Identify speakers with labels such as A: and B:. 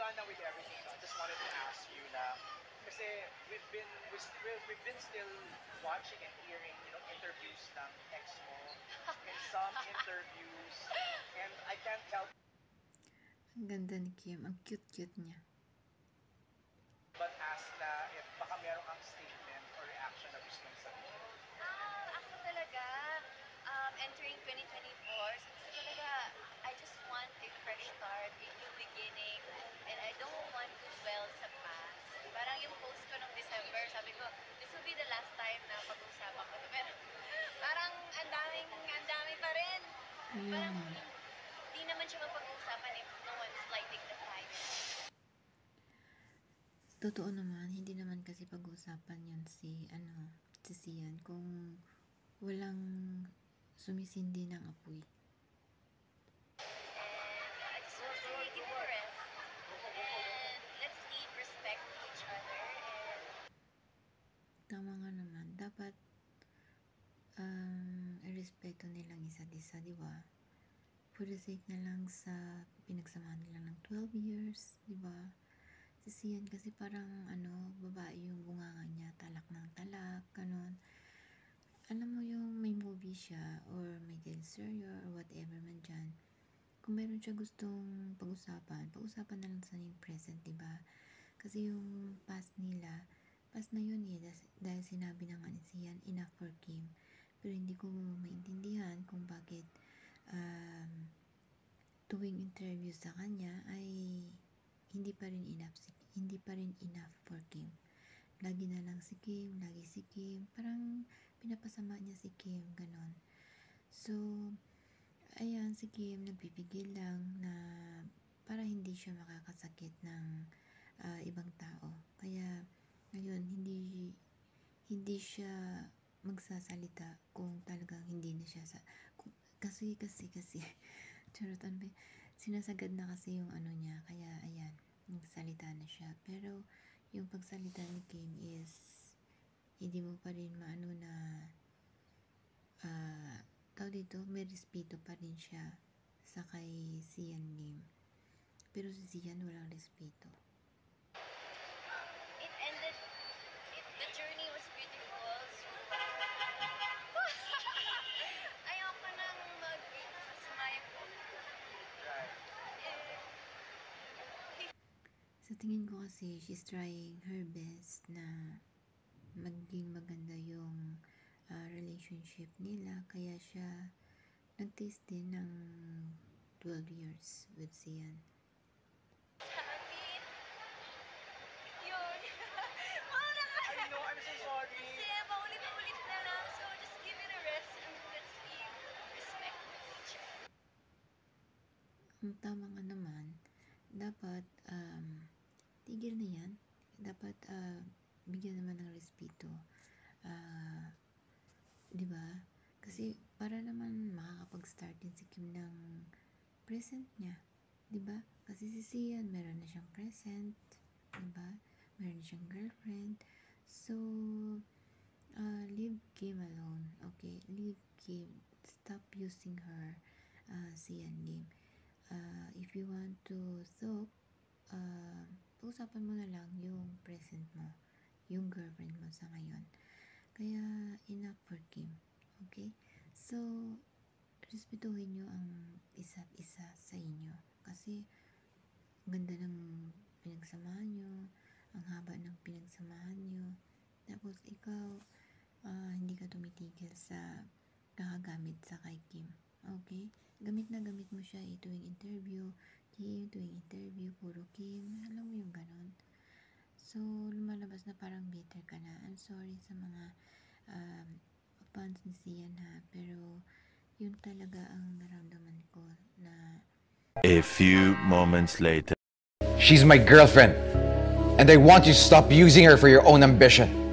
A: gone now with everything, I just wanted to ask you na, kasi we've been still watching and hearing, interviews ng ex mo, in some interviews, and I can't help
B: Ang ganda ni Kim. Ang cute-cute niya.
A: but ask na if baka meron kang statement or reaction na gusto mong sabihin.
C: Ako talaga, entering 2024, so talaga, I just want a fresh start, a new beginning, and I don't want to dwell sa past. Parang yung post ko nung December, sabi ko, this will be the last time na pag-uusapan ko. Pero parang ang dami pa rin. Parang di naman siya mapag-uusapan if no one's lighting the fire.
B: Totoo naman, hindi naman kasi pag-uusapan yun si Sian kung walang sumisindi ng apoy.
C: I just want to say, give it a rest. And let's leave respect to each other. And
B: Tama nga naman. Dapat irespeto nilang isa't isa, di ba? For the sake na lang sa pinagsamahan nila ng 12 years, di ba? Si Sian kasi parang babae yung bunganga niya, talak ng talak, ganun. Alam mo yung may movie siya or may teleserye or whatever man dyan. Kung meron siya gustong pag-usapan na lang sa yung present, di ba? Kasi yung past nila, past na yun dahil sinabi na nga ni Sian, enough for Kim. Pero hindi ko maintindihan kung bakit tuwing interview sa kanya ay hindi pa rin enough for Kim. Lagi na lang si Kim, parang pinapasama niya si Kim, ganon. So, ayan, si Kim nagpipigil lang na para hindi siya makakasakit ng ibang tao. Kaya, ngayon, hindi siya magsasalita kung talagang hindi na siya kasi charot, sinasagad na kasi yung niya, kaya ayan, nagsalita na siya. Pero yung pagsalita ni Kim is hindi mo pa rin maano na dito, may respeto pa rin siya sa kay Sian Lim. Pero si Sian walang respeto.
C: The journey was beautiful. So, ayoko nang mag-smile ko.
B: Sa tingin ko kasi, she's trying her best na maging maganda yung relationship nila. Kaya siya nag-taste din ng 12 years with Sian.
C: Yun.
A: I know, I'm so sorry.
C: Kasi paulit-ulit na lang. So, just give it a rest and let's leave respect to each other.
B: Ang tama nga naman, dapat tigil na yan. Dapat bigyan naman ng respeto. Diba? Kasi para naman makakapag-start din si Kim ng present niya. Diba? Kasi si Sian, meron na siyang present. Diba? Meron na siyang girlfriend. So, leave Kim alone. Okay? Leave Kim. Stop using her, Sian Lim. If you want to talk, pag-usapan mo na lang yung present mo, yung girlfriend mo sa ngayon. Kaya, enough for Kim. Okay? So, respetuhin nyo ang isa't isa sa inyo. Kasi, ganda ng pinagsamahan nyo, ang haba ng pinagsamahan nyo. Tapos, ikaw, hindi ka tumitigil sa kakagamit sa kay Kim. Okay? Gamit na gamit mo siya tuwing interview, Kim, tuwing interview, puro Kim. Alam mo yung ganon. So, lumalabas na parang bitter ka na. I'm sorry sa mga fans ni Sian ha, pero yun talaga ang naramdaman ko na
D: A few moments later.
E: She's my girlfriend, and I want you to stop using her for your own ambition.